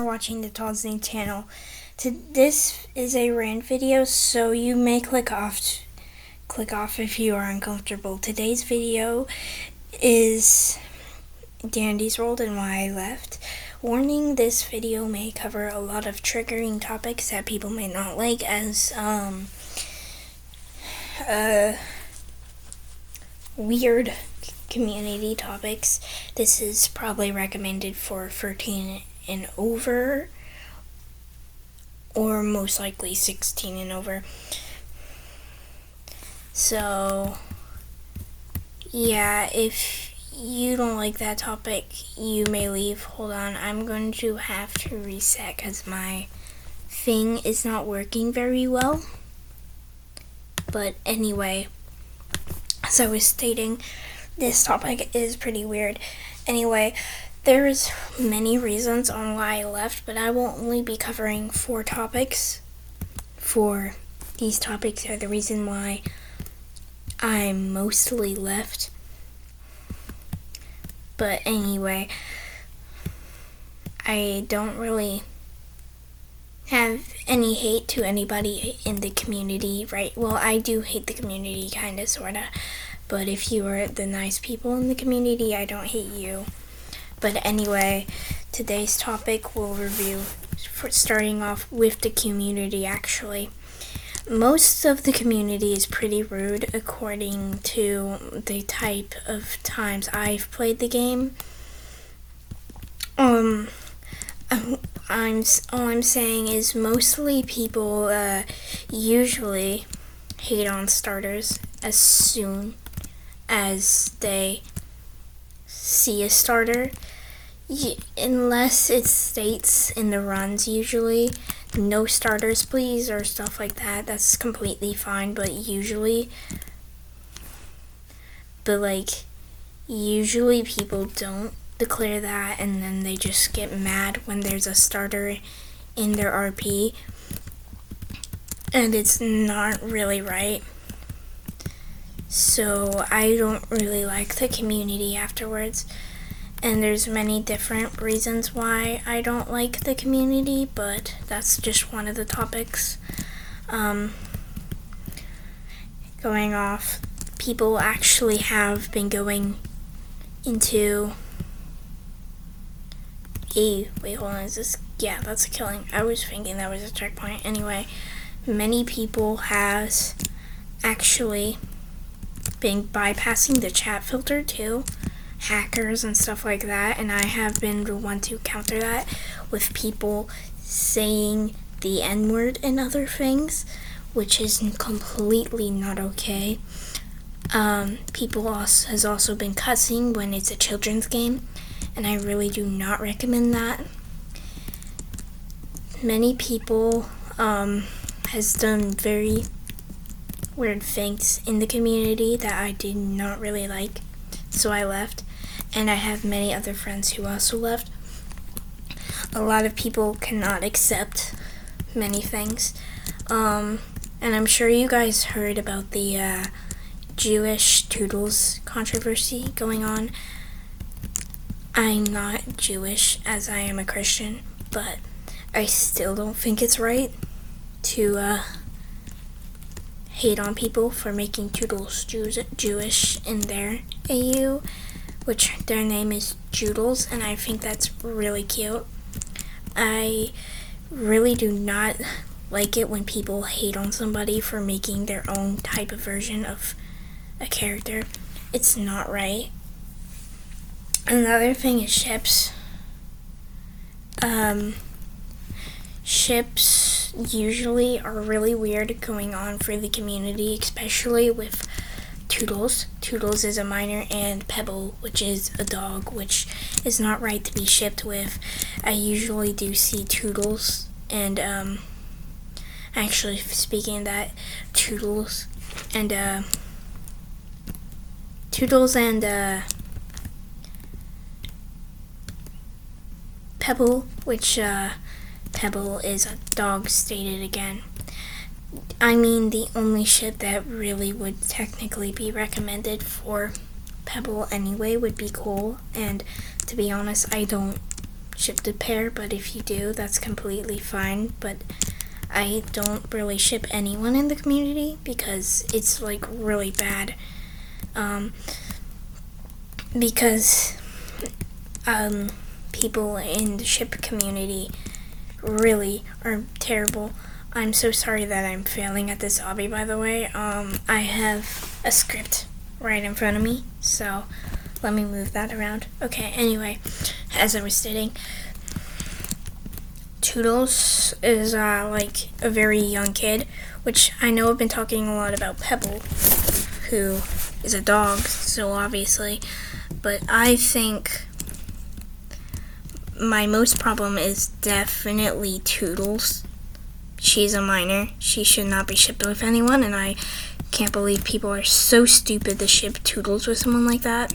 are watching the 𝦹Melody channel. This is a rant video, so you may click off if you are uncomfortable. Today's video is Dandy's World and why I left. Warning, this video may cover a lot of triggering topics that people may not like, as weird community topics. This is probably recommended for 13 and over, or most likely 16 and over. So yeah, if you don't like that topic, you may leave. Hold on, I'm going to have to reset because my thing is not working very well. But anyway, as I was stating, this topic is pretty weird. Anyway, there's many reasons on why I left, but I will only be covering 4 topics. These topics are the reason why I mostly left. But anyway, I don't really have any hate to anybody in the community, right? Well, I do hate the community, kinda, sorta. But if you are the nice people in the community, I don't hate you. But anyway, today's topic will review, starting off with the community actually. Most of the community is pretty rude according to the type of times I've played the game. All I'm saying is mostly people usually hate on starters as soon as they see a starter, unless it states in the runs usually, no starters please, or stuff like that. That's completely fine, but usually people don't declare that, and then they just get mad when there's a starter in their RP, and it's not really right. So I don't really like the community afterwards, and there's many different reasons why I don't like the community, but that's just one of the topics. Going off, people actually have been going into wait, hold on, is this? Yeah, that's a killing. I was thinking that was a checkpoint. Anyway, many people has actually been bypassing the chat filter too, hackers and stuff like that, and I have been the one to counter that with people saying the N-word and other things, which is completely not okay. People has also been cussing when it's a children's game, and I really do not recommend that. Many people has done very weird things in the community that I did not really like, so I left, and I have many other friends who also left. A lot of people cannot accept many things, and I'm sure you guys heard about the Jewish Toodles controversy going on. I'm not Jewish, as I am a Christian, but I still don't think it's right to hate on people for making Toodles Jewish in their AU, which their name is Joodles, and I think that's really cute. I really do not like it when people hate on somebody for making their own type of version of a character. It's not right. Another thing is ships. Ships usually are really weird going on for the community, especially with Toodles. Toodles is a minor, and Pebble, which is a dog, which is not right to be shipped with. I usually do see Toodles, and actually speaking of that, Toodles and Pebble, which Pebble is a dog, stated again. I mean, the only ship that really would technically be recommended for Pebble anyway would be Cole, and to be honest, I don't ship the pair, but if you do, that's completely fine. But I don't really ship anyone in the community because it's like really bad. Because people in the ship community really are terrible. I'm so sorry that I'm failing at this hobby, by the way. I have a script right in front of me, so let me move that around. Okay, anyway, as I was stating, Toodles is like a very young kid, which I know I've been talking a lot about Pebble, who is a dog, so obviously, but I think my most problem is definitely Toodles. She's a minor. She should not be shipped with anyone, and I can't believe people are so stupid to ship Toodles with someone like that.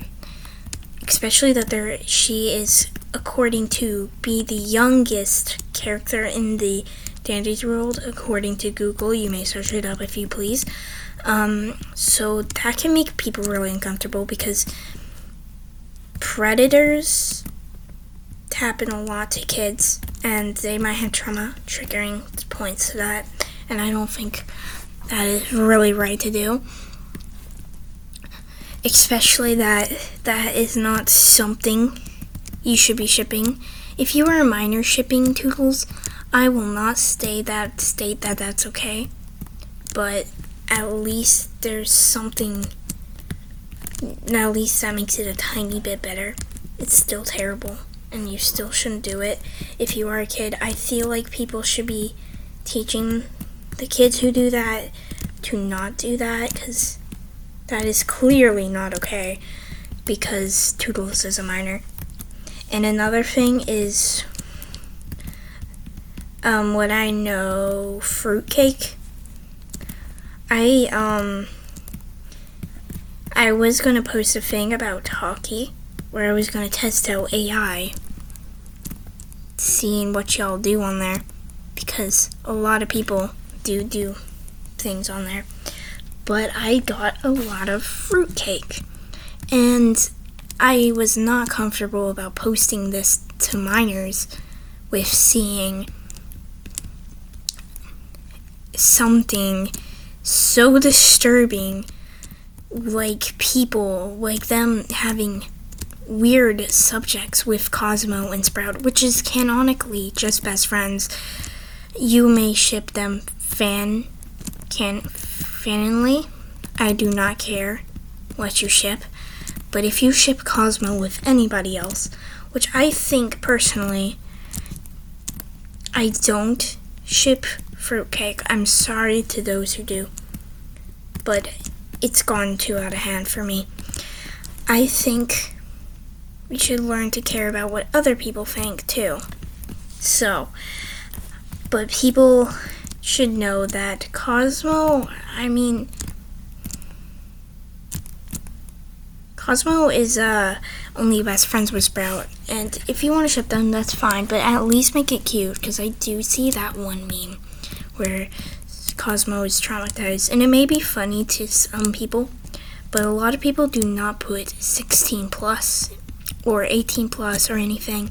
Especially that she is, according to, be the youngest character in the Dandy's world, according to Google. You may search it up if you please. So that can make people really uncomfortable because predators happen a lot to kids, and they might have trauma triggering points to that, and I don't think that is really right to do. Especially that is not something you should be shipping. If you are a minor shipping Toodles, I will not state that that's okay, but at least there's something, at least that makes it a tiny bit better. It's still terrible, and you still shouldn't do it. If you are a kid, I feel like people should be teaching the kids who do that to not do that, because that is clearly not okay, because Toodles is a minor. And another thing is, what I know, fruitcake. I was gonna post a thing about hockey, where I was gonna test out AI, seeing what y'all do on there, because a lot of people do things on there. But I got a lot of fruitcake, and I was not comfortable about posting this to minors with seeing something so disturbing, like people, like them having weird subjects with Cosmo and Sprout, which is canonically just best friends. You may ship them fanily. I do not care what you ship, but if you ship Cosmo with anybody else, which I think personally, I don't ship fruitcake. I'm sorry to those who do, but it's gone too out of hand for me. I think we should learn to care about what other people think too. So, but people should know that Cosmo is only best friends with Sprout, and if you want to ship them, that's fine, but at least make it cute, because I do see that one meme where Cosmo is traumatized, and it may be funny to some people, but a lot of people do not put 16 plus or 18 plus or anything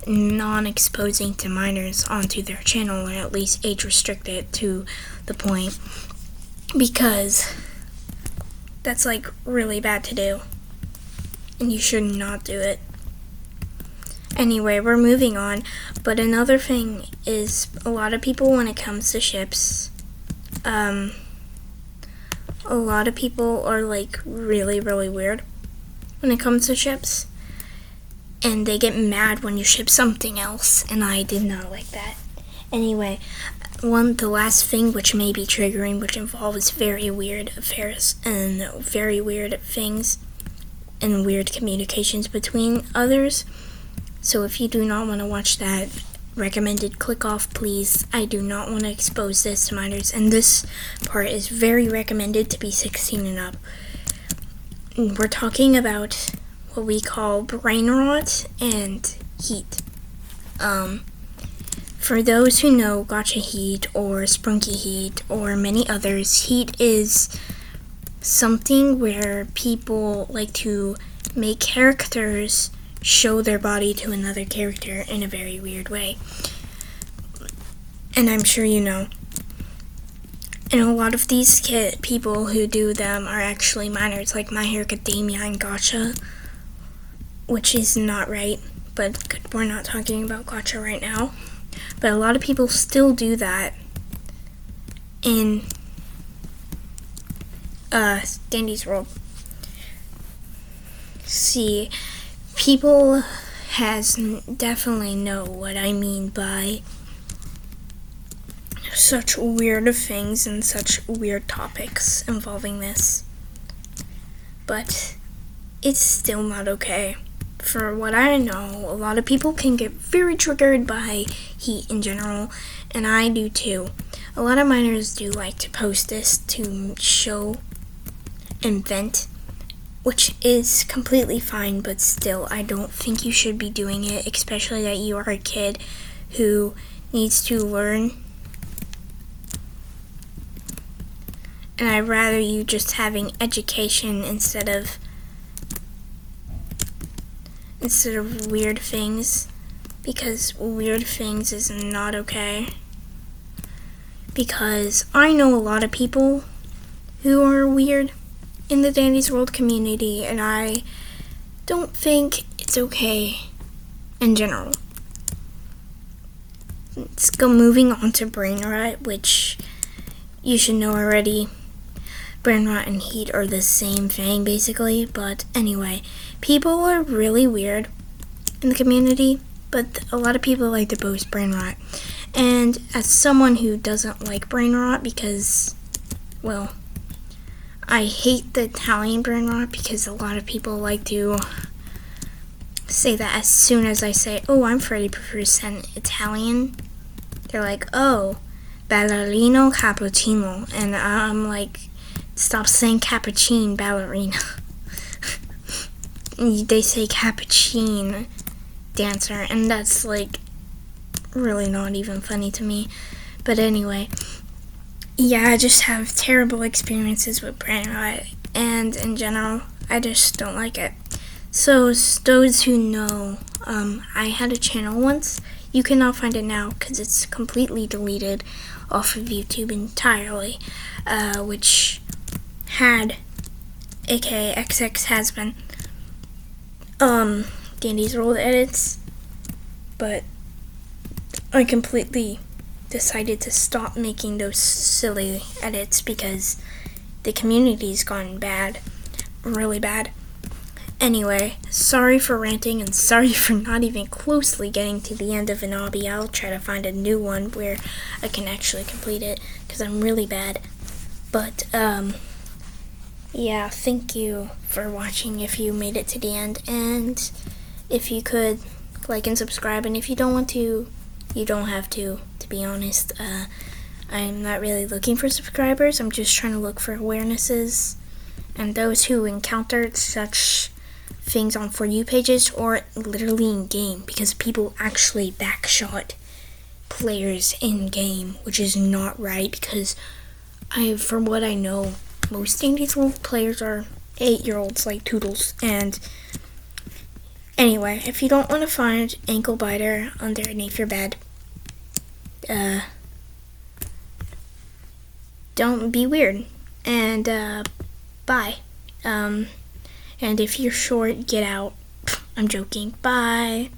non-exposing to minors onto their channel, or at least age restricted to the point, because that's like really bad to do, and you should not do it. Anyway, we're moving on, but another thing is a lot of people, when it comes to ships, a lot of people are like really weird when it comes to ships, and they get mad when you ship something else, and I did not like that. Anyway, the last thing which may be triggering, which involves very weird affairs and very weird things and weird communications between others. So if you do not want to watch that, recommended click off, please. I do not want to expose this to minors, and this part is very recommended to be 16 and up. We're talking about what we call brain rot and heat. For those who know Gotcha Heat or Sprunky Heat or many others, heat is something where people like to make characters show their body to another character in a very weird way. And I'm sure you know. And a lot of these people who do them are actually minors, like My Hero Academia and Gacha, which is not right, but we're not talking about Gacha right now. But a lot of people still do that in Dandy's World. See, people definitely know what I mean by such weird things and such weird topics involving this. But it's still not okay. For what I know, a lot of people can get very triggered by heat in general, and I do too. A lot of minors do like to post this to show and vent, which is completely fine, but still, I don't think you should be doing it, especially that you are a kid who needs to learn. And I'd rather you just having education instead of weird things, because weird things is not okay. Because I know a lot of people who are weird in the Dandy's World community, and I don't think it's okay in general. Let's go moving on to brain rot, which you should know already. Brain rot and heat are the same thing, basically. But anyway, people are really weird in the community, but a lot of people like to boast brain rot. And as someone who doesn't like brain rot because, well, I hate the Italian brain rot because a lot of people like to say that as soon as I say, oh, I'm 30% Italian, they're like, oh, ballerino cappuccino. And I'm like, stop saying cappuccino, ballerina. They say cappuccino dancer, and that's like really not even funny to me. But anyway, yeah, I just have terrible experiences with brain rot, and in general, I just don't like it. So those who know, I had a channel once. You cannot find it now because it's completely deleted off of YouTube entirely, which had, aka XX has been, Dandy's World edits, but I completely decided to stop making those silly edits because the community's gone bad, really bad. Anyway, sorry for ranting and sorry for not even closely getting to the end of an obby. I'll try to find a new one where I can actually complete it because I'm really bad. But, yeah, thank you for watching if you made it to the end, and if you could like and subscribe, and if you don't want to, you don't have to be honest. I'm not really looking for subscribers, I'm just trying to look for awarenesses, and those who encountered such things on For You pages or literally in game, because people actually backshot players in game, which is not right, because from what I know, most Dandy's World players are 8-year-olds like Toodles. And anyway, if you don't want to find ankle biter underneath your bed, don't be weird, and bye. And if you're short, get out. I'm joking. Bye.